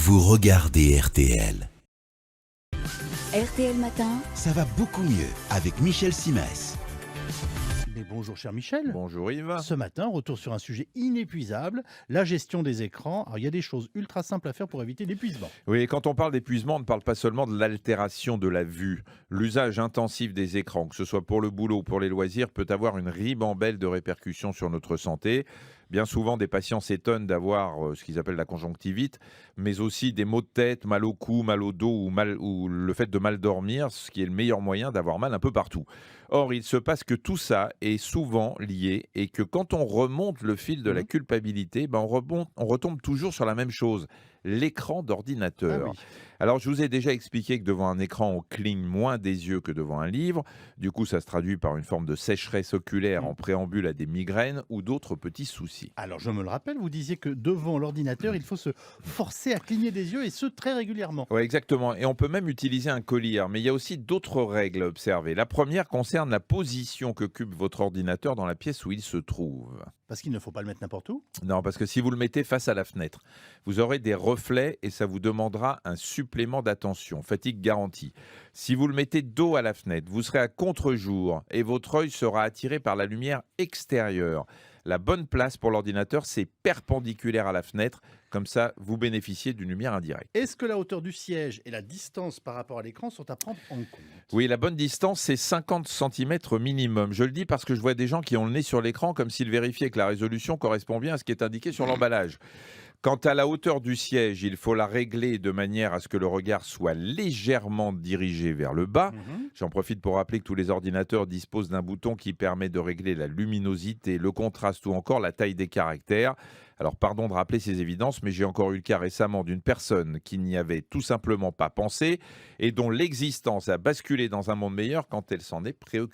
vous regardez RTL. RTL Matin, Ça va beaucoup mieux avec Michel Simès. Mais bonjour cher Michel. Bonjour Yves. Ce matin, retour sur un sujet inépuisable, la gestion des écrans. Alors il y a des choses ultra simples à faire pour éviter l'épuisement. Oui, quand on parle d'épuisement, on ne parle pas seulement de l'altération de la vue. L'usage intensif des écrans, que ce soit pour le boulot ou pour les loisirs, peut avoir une ribambelle de répercussions sur notre santé. Bien souvent, des patients s'étonnent d'avoir ce qu'ils appellent la conjonctivite, mais aussi des maux de tête, mal au cou, mal au dos ou le fait de mal dormir, ce qui est le meilleur moyen d'avoir mal un peu partout. Or, il se passe que tout ça est souvent lié et que quand on remonte le fil de la culpabilité, on retombe toujours sur la même chose, l'écran Ah d'ordinateur. oui. Alors, je vous ai déjà expliqué que devant un écran, on cligne moins des yeux que devant un livre. Du coup, ça se traduit par une forme de sécheresse oculaire en préambule à des migraines ou d'autres petits soucis. Alors je me le rappelle, vous disiez que devant l'ordinateur, il faut se forcer à cligner des yeux et ce très régulièrement. Oui, exactement. Et on peut même utiliser un collier. Mais il y a aussi d'autres règles à observer. La première concerne la position qu'occupe votre ordinateur dans la pièce où il se trouve. Parce qu'il ne faut pas le mettre n'importe où. Non, parce que si vous le mettez face à la fenêtre, vous aurez des reflets et ça vous demandera un supplément d'attention. Fatigue garantie. Si vous le mettez dos à la fenêtre, vous serez à contre-jour et votre œil sera attiré par la lumière extérieure. La bonne place pour l'ordinateur, c'est perpendiculaire à la fenêtre. Comme ça, vous bénéficiez d'une lumière indirecte. Est-ce que la hauteur du siège et la distance par rapport à l'écran sont à prendre en compte? Oui, la bonne distance, c'est 50 centimètres minimum. Je le dis parce que je vois des gens qui ont le nez sur l'écran comme s'ils vérifiaient que la résolution correspond bien à ce qui est indiqué sur l'emballage. Quant à la hauteur du siège, il faut la régler de manière à ce que le regard soit légèrement dirigé vers le bas. J'en profite pour rappeler que tous les ordinateurs disposent d'un bouton qui permet de régler la luminosité, le contraste ou encore la taille des caractères. Alors pardon de rappeler ces évidences, mais j'ai encore eu le cas récemment d'une personne qui n'y avait tout simplement pas pensé et dont l'existence a basculé dans un monde meilleur quand elle s'en est préoccupée.